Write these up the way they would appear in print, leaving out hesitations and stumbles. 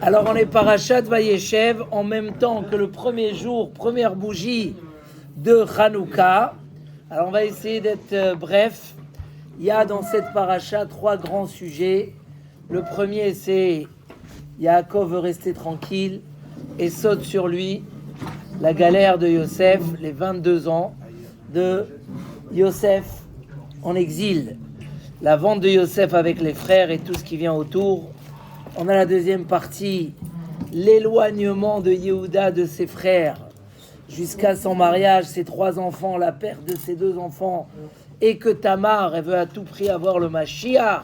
Alors on est parachat Vayeshev en même temps que le premier jour, première bougie de Hanouka. Alors on va essayer d'être bref. Il y a dans cette paracha trois grands sujets. Le premier c'est Yaakov veut rester tranquille et saute sur lui la galère de Yosef, les 22 ans de Yosef en exil. La vente de Yosef avec les frères et tout ce qui vient autour. On a la deuxième partie, l'éloignement de Yehuda de ses frères jusqu'à son mariage, ses 3 enfants, la perte de ses 2 enfants, et que Tamar, elle veut à tout prix avoir le Mashiach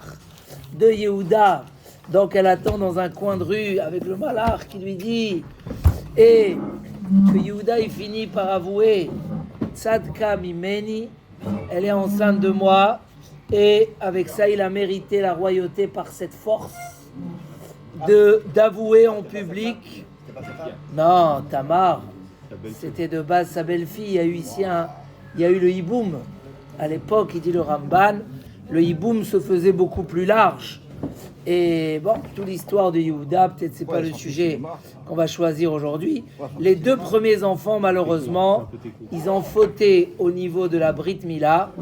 de Yehuda. Donc elle attend dans un coin de rue avec le malach qui lui dit, et que Yehuda il finit par avouer, Tzadka mimeni, elle est enceinte de moi, et avec ça il a mérité la royauté par cette force d'avouer en public. Non, Tamar, c'était de base sa belle-fille. Il y a eu ici il y a eu le hiboum. À l'époque, il dit le Ramban, le hiboum se faisait beaucoup plus large. Et bon, toute l'histoire de Yehuda, peut-être c'est pas le sujet qu'on va choisir aujourd'hui. Les 2 premiers enfants, malheureusement, ils ont fauté au niveau de la Brit Mila,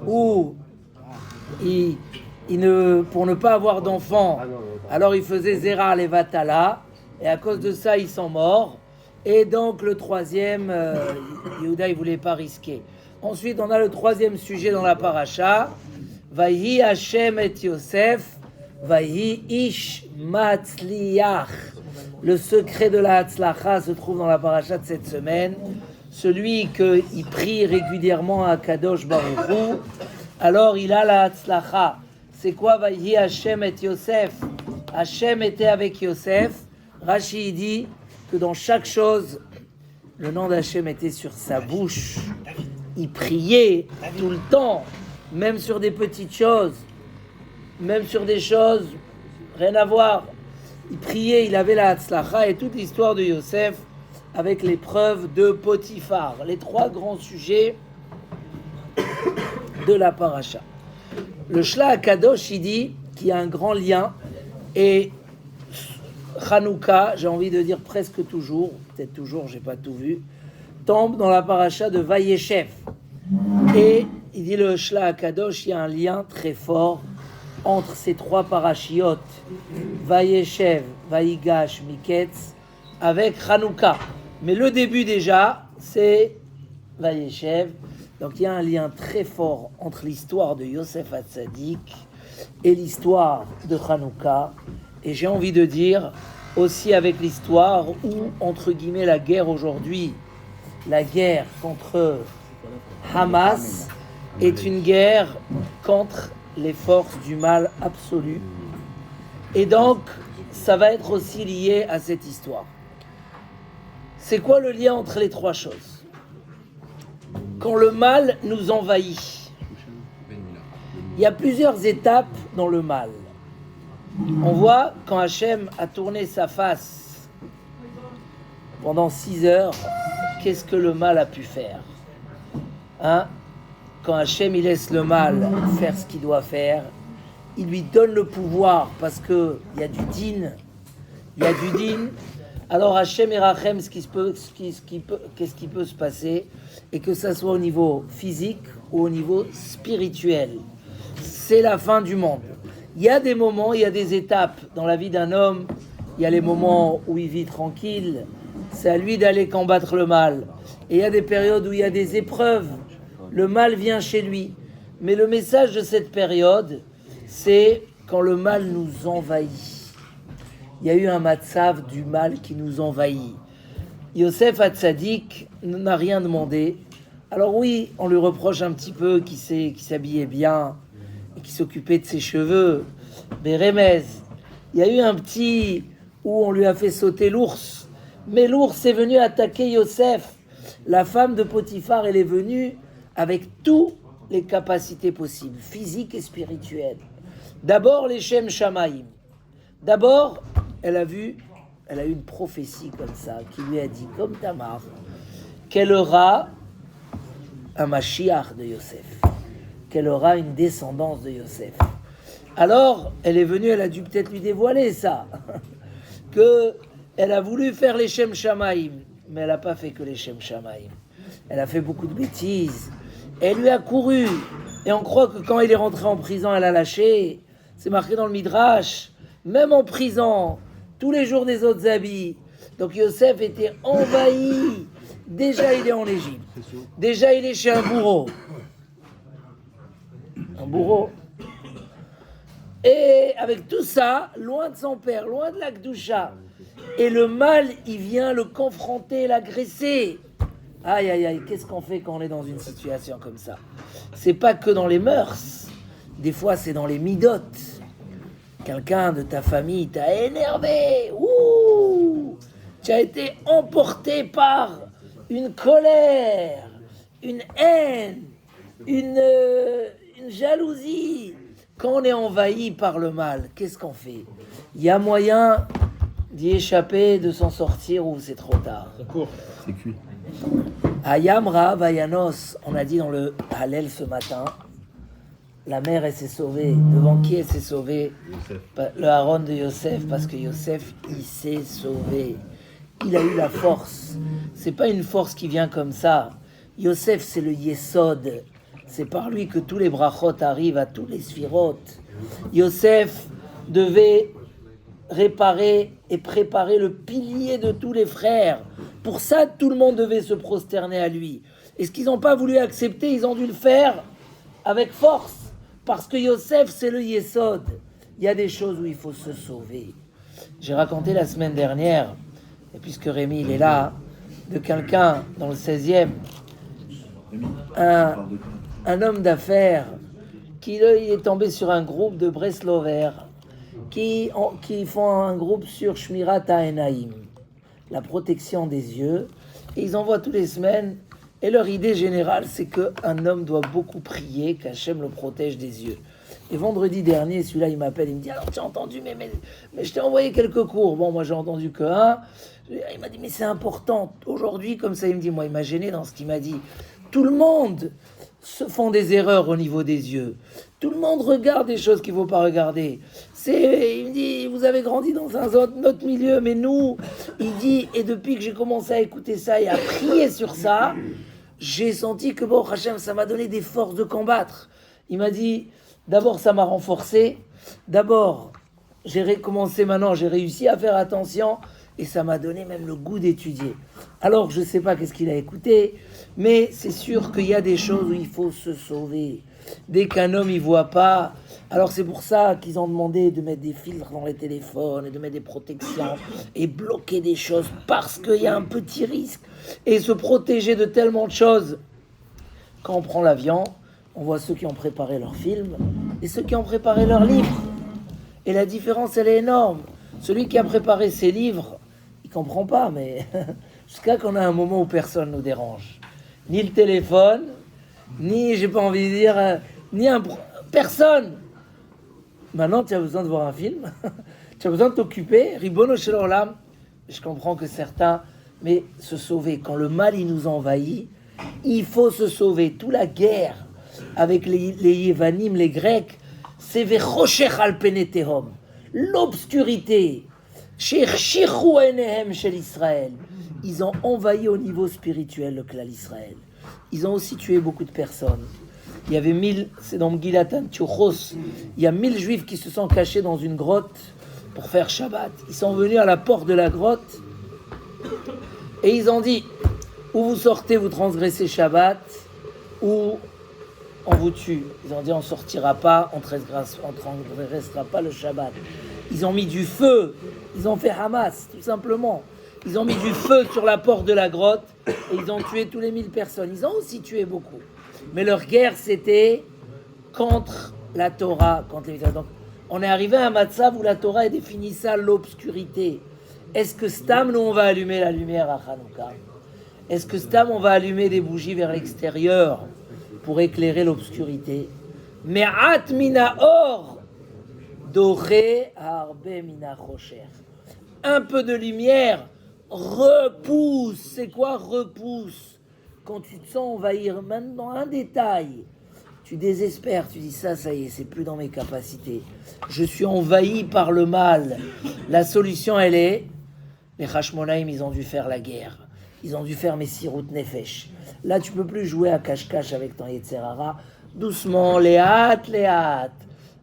où pour ne pas avoir d'enfants, alors ils faisaient Zera Levatala, et à cause de ça ils sont morts. Et donc le troisième, Yehuda il voulait pas risquer. Ensuite on a le troisième sujet dans la paracha, Vayi Hashem et Yosef, Vayi Ish Matzliach. Le secret de la Hatzlacha se trouve dans la paracha de cette semaine. Celui qui prie régulièrement à Kadosh Baruch Hu, alors il a la Hatzlacha. C'est quoi Vayi Hashem et Yosef? Hashem était avec Yosef. Rashi dit que dans chaque chose, le nom d'Hashem était sur sa bouche. Il priait tout le temps, même sur des petites choses, même sur des choses, rien à voir. Il priait, il avait la Hatzlacha, et toute l'histoire de Yosef avec l'épreuve de Potiphar. Les 3 grands sujets de la paracha. Le Shla HaKadosh, il dit qu'il y a un grand lien, et Hanouka, j'ai envie de dire presque toujours, peut-être toujours, j'ai pas tout vu, tombe dans la paracha de Vayeshev. Et il dit le Shla HaKadosh, il y a un lien très fort entre ces 3 parachiotes, Vayeshev, Vayigash, Miketz, avec Hanouka. Mais le début déjà, c'est Vayeshev. Donc il y a un lien très fort entre l'histoire de Yosef Hatzadik et l'histoire de Hanouka. Et j'ai envie de dire aussi avec l'histoire où, entre guillemets, la guerre aujourd'hui, la guerre contre Hamas est une guerre contre les forces du mal absolu. Et donc, ça va être aussi lié à cette histoire. C'est quoi le lien entre les 3 choses? Quand le mal nous envahit, il y a plusieurs étapes dans le mal. On voit quand Hachem a tourné sa face pendant 6 heures, qu'est-ce que le mal a pu faire, Quand Hachem il laisse le mal faire ce qu'il doit faire, il lui donne le pouvoir parce qu'il y a du din, alors Hachem et Rachem, qu'est-ce qui peut se passer, et que ça soit au niveau physique ou au niveau spirituel, c'est la fin du monde. Il y a des moments, il y a des étapes dans la vie d'un homme. Il y a les moments où il vit tranquille, c'est à lui d'aller combattre le mal. Et il y a des périodes où il y a des épreuves, le mal vient chez lui. Mais le message de cette période, c'est quand le mal nous envahit. Il y a eu un matzav du mal qui nous envahit. Yosef Hatzadik n'a rien demandé. Alors oui, on lui reproche un petit peu qu'il s'habillait bien, qui s'occupait de ses cheveux, mais Remez, il y a eu un petit où on lui a fait sauter l'ours, mais l'ours est venu attaquer Yosef. La femme de Potiphar, elle est venue avec toutes les capacités possibles, physiques et spirituelles. D'abord les Shem Shamaïm. D'abord, elle a eu une prophétie comme ça, qui lui a dit, comme Tamar, qu'elle aura un Mashiach de Yosef, qu'elle aura une descendance de Yosef. Alors, elle est venue, elle a dû peut-être lui dévoiler ça, qu'elle a voulu faire les Shem Shamaim, mais elle n'a pas fait que les Shem Shamaim. Elle a fait beaucoup de bêtises. Elle lui a couru. Et on croit que quand il est rentré en prison, elle a lâché. C'est marqué dans le Midrash. Même en prison, tous les jours des autres habits. Donc Yosef était envahi. Déjà, il est en Égypte. Déjà, il est chez un bourreau. Un bourreau. Et avec tout ça, loin de son père, loin de la Kdusha. Et le mal, il vient le confronter, l'agresser. Aïe, aïe, aïe, qu'est-ce qu'on fait quand on est dans une situation comme ça? C'est pas que dans les mœurs. Des fois, c'est dans les midotes. Quelqu'un de ta famille t'a énervé. Ouh! Tu as été emporté par une colère, une haine, une jalousie. Quand on est envahi par le mal, qu'est-ce qu'on fait? Il y a moyen d'y échapper, de s'en sortir, ou c'est trop tard? C'est cuit. Hayam Rahav Hayanos, on a dit dans le Hallel ce matin, la mère elle s'est sauvée. Devant qui elle s'est sauvée? Le Haron de Yosef, parce que Yosef il s'est sauvé. Il a eu la force. C'est pas une force qui vient comme ça. Yosef c'est le Yesod. C'est par lui que tous les brachot arrivent à tous les sphirotes. Yosef devait réparer et préparer le pilier de tous les frères. Pour ça, tout le monde devait se prosterner à lui. Et ce qu'ils n'ont pas voulu accepter, ils ont dû le faire avec force. Parce que Yosef, c'est le Yesod. Il y a des choses où il faut se sauver. J'ai raconté la semaine dernière, et puisque Rémi il est là, de quelqu'un dans le 16e, un homme d'affaires qui il est tombé sur un groupe de Breslover qui font un groupe sur Shmirat HaEnaim, la protection des yeux, et ils envoient tous les semaines, et leur idée générale c'est qu'un homme doit beaucoup prier, qu'Hachem le protège des yeux. Et vendredi dernier, celui-là il m'appelle, il me dit alors tu as entendu, mais je t'ai envoyé quelques cours. Bon, moi j'ai entendu que un. Il m'a dit mais c'est important aujourd'hui, comme ça il me dit, moi il m'a gêné dans ce qu'il m'a dit. Tout le monde se font des erreurs au niveau des yeux. Tout le monde regarde des choses qu'il ne faut pas regarder. Il me dit, vous avez grandi dans un autre milieu, mais nous, il dit, et depuis que j'ai commencé à écouter ça et à prier sur ça, j'ai senti que bon, Hachem, ça m'a donné des forces de combattre. Il m'a dit, d'abord, ça m'a renforcé. D'abord, j'ai recommencé maintenant, j'ai réussi à faire attention. Et ça m'a donné même le goût d'étudier. Alors, je ne sais pas qu'est-ce qu'il a écouté, mais c'est sûr qu'il y a des choses où il faut se sauver. Dès qu'un homme ne voit pas, alors c'est pour ça qu'ils ont demandé de mettre des filtres dans les téléphones et de mettre des protections et bloquer des choses parce qu'il y a un petit risque. Et se protéger de tellement de choses. Quand on prend l'avion, on voit ceux qui ont préparé leur film et ceux qui ont préparé leur livre. Et la différence, elle est énorme. Celui qui a préparé ses livres, il comprend pas, mais jusqu'à qu'on a un moment où personne nous dérange. Ni le téléphone, ni, j'ai pas envie de dire, personne. Maintenant, tu as besoin de voir un film, tu as besoin de t'occuper, Ribono Shel Olam. Je comprends que certains, mais se sauver, quand le mal il nous envahit, il faut se sauver. Toute la guerre avec les Yévanim, les Grecs, c'est Vechoshech al Penetehom. L'obscurité, chez Israël, ils ont envahi au niveau spirituel le clan Israël. Ils ont aussi tué beaucoup de personnes. Il y avait 1000, c'est dans Megillat Antiochos, il y a 1000 juifs qui se sont cachés dans une grotte pour faire Shabbat. Ils sont venus à la porte de la grotte et ils ont dit, ou vous sortez, vous transgressez Shabbat, ou on vous tue. Ils ont dit on ne sortira pas, on ne restera pas le Shabbat. Ils ont mis du feu, ils ont fait Hamas, tout simplement. Ils ont mis du feu sur la porte de la grotte et ils ont tué tous les 1000 personnes. Ils ont aussi tué beaucoup. Mais leur guerre, c'était contre la Torah. Contre les... Donc, on est arrivé à un matzav où la Torah est définie ça, l'obscurité. Est-ce que Stam, nous, on va allumer la lumière à Hanouka? Est-ce que Stam, on va allumer des bougies vers l'extérieur pour éclairer l'obscurité? Me'at mina or doré arbe mina rocher. Un peu de lumière repousse. C'est quoi repousse? Quand tu te sens envahir, maintenant un détail, tu désespères, tu dis ça y est, c'est plus dans mes capacités. Je suis envahi par le mal. La solution, elle est, les Hashmonaïm, ils ont dû faire la guerre. Ils ont dû faire Messirut Nefesh. Là, tu peux plus jouer à cache-cache avec ton Yetzerara. Doucement, les hâtes.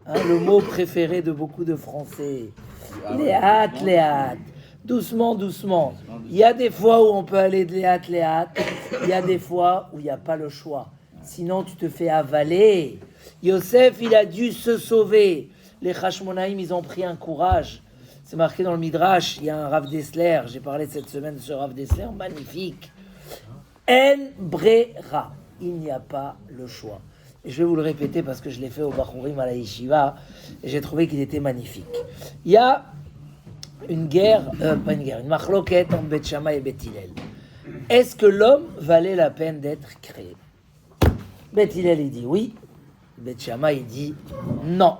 Le mot préféré de beaucoup de Français. Les hâtes. Doucement. Il y a des fois où on peut aller de les hâtes. Il y a des fois où il n'y a pas le choix. Sinon, tu te fais avaler. Yosef, il a dû se sauver. Les Hashmonaïm, ils ont pris un courage. C'est marqué dans le Midrash. Il y a un Rav Dessler. J'ai parlé cette semaine de ce Rav Dessler. Magnifique. En brera. Il n'y a pas le choix. Et je vais vous le répéter parce que je l'ai fait au Bachurim à la Yeshiva. Et j'ai trouvé qu'il était magnifique. Il y a une machloket entre Beth Shammai et Beth Hillel. Est-ce que l'homme valait la peine d'être créé? Beth Hillel, il dit oui. Beth Shammai, il dit non.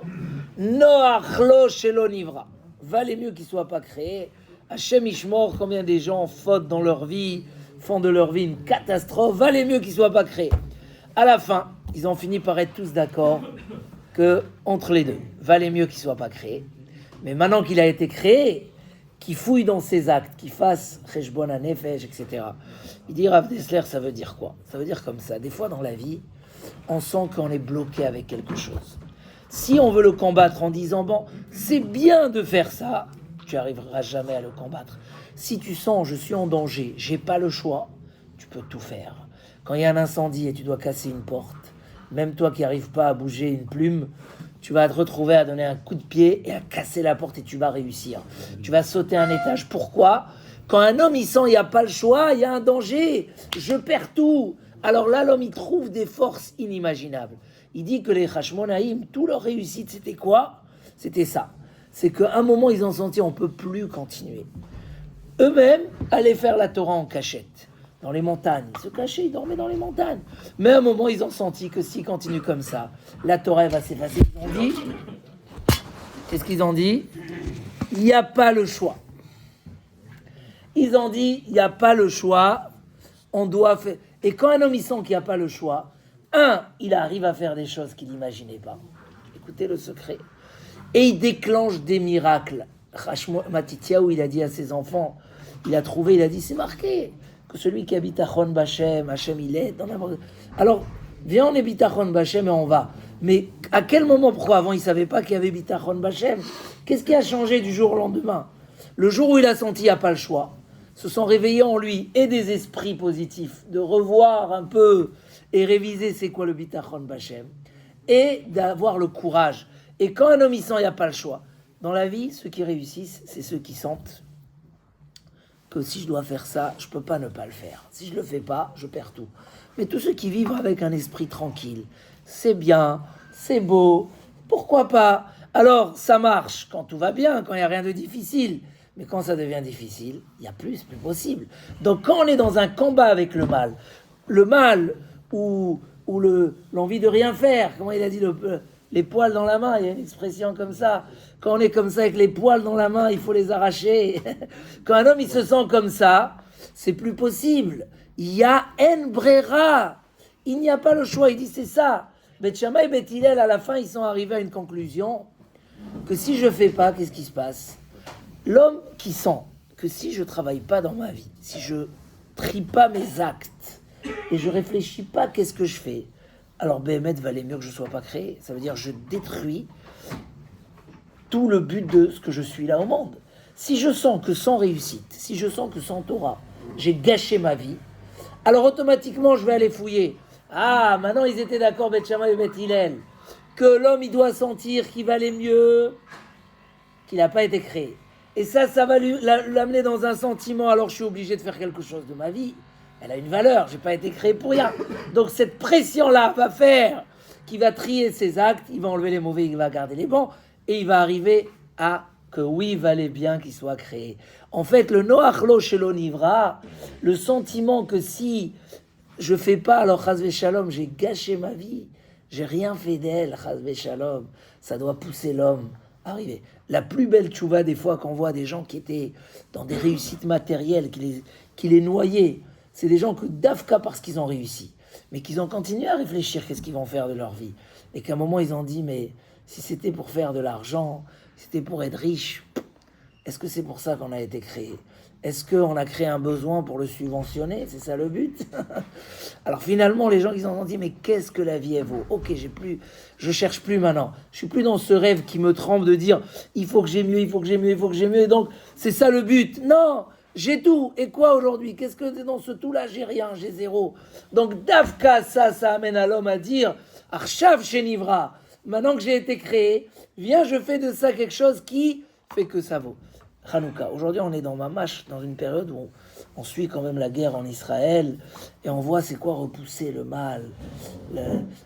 Noachlo shelo nivra. Valait mieux qu'il ne soit pas créé. Hachem Ishmor, combien des gens faute dans leur vie, font de leur vie une catastrophe. Valait mieux qu'il ne soit pas créé. À la fin, ils ont fini par être tous d'accord que entre les deux, valait mieux qu'il ne soit pas créé. Mais maintenant qu'il a été créé, qu'il fouille dans ses actes, qu'il fasse Cheshbon HaNefesh, etc. Il dit Rav Dessler, ça veut dire quoi? Ça veut dire comme ça. Des fois dans la vie, on sent qu'on est bloqué avec quelque chose. Si on veut le combattre en disant bon, c'est bien de faire ça, tu n'arriveras jamais à le combattre. Si tu sens je suis en danger, j'ai pas le choix, tu peux tout faire. Quand il y a un incendie et tu dois casser une porte, même toi qui n'arrives pas à bouger une plume, tu vas te retrouver à donner un coup de pied et à casser la porte et tu vas réussir. Tu vas sauter un étage. Pourquoi? Quand un homme il sent il n'y a pas le choix, il y a un danger, je perds tout. Alors là, l'homme il trouve des forces inimaginables. Il dit que les Hashmonaïm, tout leur réussite, c'était quoi? C'était ça. C'est qu'à un moment, ils ont senti on ne peut plus continuer. Eux-mêmes allaient faire la Torah en cachette. Dans les montagnes. Ils se cachaient, ils dormaient dans les montagnes. Mais à un moment, ils ont senti que s'ils continuent comme ça, la Torah va s'effacer. Ils ont dit, qu'est-ce qu'ils ont dit? Il n'y a pas le choix. Ils ont dit, il n'y a pas le choix, on doit faire... Et quand un homme, il sent qu'il n'y a pas le choix, il arrive à faire des choses qu'il n'imaginait pas. Écoutez le secret. Et il déclenche des miracles. Matityahu, il a dit à ses enfants, il a dit, c'est marqué. Celui qui habite à Chon Bachem, Hachem il est dans la... Alors, viens on est Bitachon Bachem et on va. Mais à quel moment, pourquoi avant il ne savait pas qu'il y avait Bitachon Bachem? Qu'est-ce qui a changé du jour au lendemain? Le jour où il a senti qu'il n'y a pas le choix, se sont réveillés en lui et des esprits positifs, de revoir un peu et réviser c'est quoi le Bitachon Bachem, et d'avoir le courage. Et quand un homme il sent qu'il n'y a pas le choix, dans la vie, ceux qui réussissent, c'est ceux qui sentent que si je dois faire ça, je ne peux pas ne pas le faire. Si je ne le fais pas, je perds tout. Mais tous ceux qui vivent avec un esprit tranquille, c'est bien, c'est beau, pourquoi pas? Alors, ça marche quand tout va bien, quand il n'y a rien de difficile. Mais quand ça devient difficile, il n'y a plus, c'est plus possible. Donc quand on est dans un combat avec le mal ou l'envie de rien faire, comment il a dit, les poils dans la main, il y a une expression comme ça. Quand on est comme ça avec les poils dans la main, il faut les arracher. Quand un homme il se sent comme ça, c'est plus possible. Il y a en brera. Il n'y a pas le choix. Il dit c'est ça. Beth Shammai et Beth Hillel, à la fin, ils sont arrivés à une conclusion que si je fais pas, qu'est-ce qui se passe? L'homme qui sent que si je travaille pas dans ma vie, si je trie pas mes actes et je réfléchis pas qu'est-ce que je fais, alors Béhémet valait mieux que je ne sois pas créé. Ça veut dire je détruis tout le but de ce que je suis là au monde. Si je sens que sans réussite, si je sens que sans Torah, j'ai gâché ma vie, alors automatiquement je vais aller fouiller. Ah, maintenant ils étaient d'accord, Beth Shammai et Beth Hillel, que l'homme il doit sentir qu'il valait mieux qu'il n'a pas été créé. Et ça va l'amener dans un sentiment, alors je suis obligé de faire quelque chose de ma vie. Elle a une valeur, j'ai pas été créé pour rien. Donc cette pression-là va faire qu'il va trier ses actes, il va enlever les mauvais, il va garder les bons, et il va arriver à que oui, il valait bien qu'il soit créé. En fait, le noachlo shelo nivra, le sentiment que si je fais pas, alors chas v'shalom, j'ai gâché ma vie, j'ai rien fait d'elle, chas v'shalom, ça doit pousser l'homme à arriver. La plus belle tchouva des fois qu'on voit des gens qui étaient dans des réussites matérielles, qui les noyaient, c'est des gens que d'Afka parce qu'ils ont réussi. mais qu'ils ont continué à réfléchir qu'est-ce qu'ils vont faire de leur vie. Et qu'à un moment, ils ont dit, mais si c'était pour faire de l'argent, si c'était pour être riche, est-ce que c'est pour ça qu'on a été créé? Est-ce qu'on a créé un besoin pour le subventionner? C'est ça le but? Alors finalement, les gens, ils ont dit, mais qu'est-ce que la vie, elle vaut? Ok, je cherche plus maintenant. Je suis plus dans ce rêve qui me trempe de dire, il faut que j'ai mieux, il faut que j'ai mieux, il faut que j'ai mieux. Et donc, c'est ça le but. Non, j'ai tout. Et quoi aujourd'hui? Qu'est-ce que dans ce tout-là, j'ai rien, j'ai zéro. Donc, Dafka, ça amène à l'homme à dire, Arshav Shenivra, maintenant que j'ai été créé, viens, je fais de ça quelque chose qui fait que ça vaut. Hanouka. Aujourd'hui, on est dans Mamash, dans une période où on suit quand même la guerre en Israël et on voit c'est quoi repousser le mal.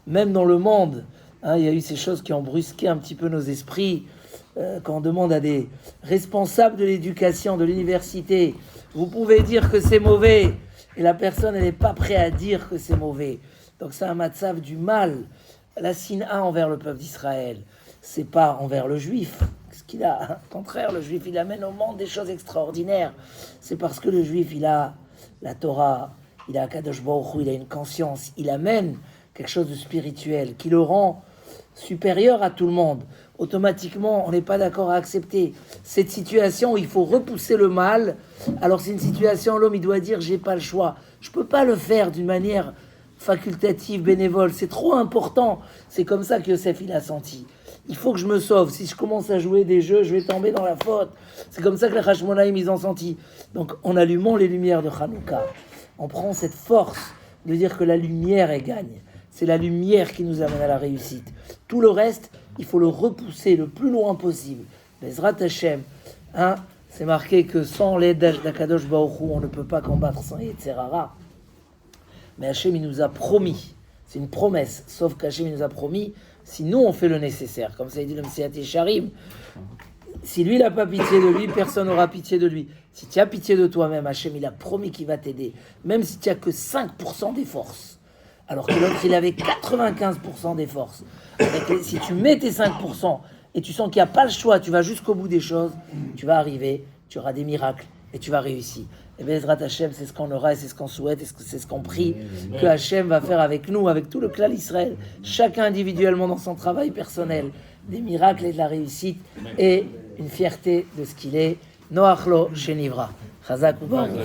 Même dans le monde, il y a eu ces choses qui ont brusqué un petit peu nos esprits. Quand on demande à des responsables de l'éducation, de l'université, vous pouvez dire que c'est mauvais, et la personne, elle n'est pas prête à dire que c'est mauvais. Donc c'est un matzav du mal. La sina envers le peuple d'Israël, c'est pas envers le juif. Ce qu'il a, au contraire, le juif, il amène au monde des choses extraordinaires. C'est parce que le juif, il a la Torah, il a Kadosh Baruch Hu, il a une conscience, il amène quelque chose de spirituel qui le rend supérieur à tout le monde. Automatiquement, on n'est pas d'accord à accepter cette situation où il faut repousser le mal. Alors c'est une situation où l'homme, il doit dire, j'ai pas le choix. Je peux pas le faire d'une manière facultative, bénévole. C'est trop important. C'est comme ça que Yosef, il a senti. Il faut que je me sauve. Si je commence à jouer des jeux, je vais tomber dans la faute. C'est comme ça que les Hashmonaïm, ils ont senti. Donc, en allumant les lumières de Hanouka, on prend cette force de dire que la lumière, elle gagne. C'est la lumière qui nous amène à la réussite. Tout le reste, il faut le repousser le plus loin possible. Bezrat Hashem, c'est marqué que sans l'aide d'Akadosh Baruch Hu, on ne peut pas combattre sans Yetzerara. Mais Hashem, il nous a promis, c'est une promesse, sauf qu'Hachem, il nous a promis, si nous, on fait le nécessaire, comme ça il dit le Messiah Sharim, si lui, il n'a pas pitié de lui, personne n'aura pitié de lui. Si tu as pitié de toi-même, Hachem, il a promis qu'il va t'aider, même si tu n'as que 5% des forces, alors que l'autre, il avait 95% des forces. Si tu mets tes 5% et tu sens qu'il n'y a pas le choix, tu vas jusqu'au bout des choses, tu vas arriver, tu auras des miracles et tu vas réussir. Et Bezrat Hashem, c'est ce qu'on aura et c'est ce qu'on souhaite et c'est ce qu'on prie que Hashem va faire avec nous, avec tout le clan Israël, chacun individuellement dans son travail personnel, des miracles et de la réussite et une fierté de ce qu'il est. Noachlo Shenivra. Chazak Ubaruch.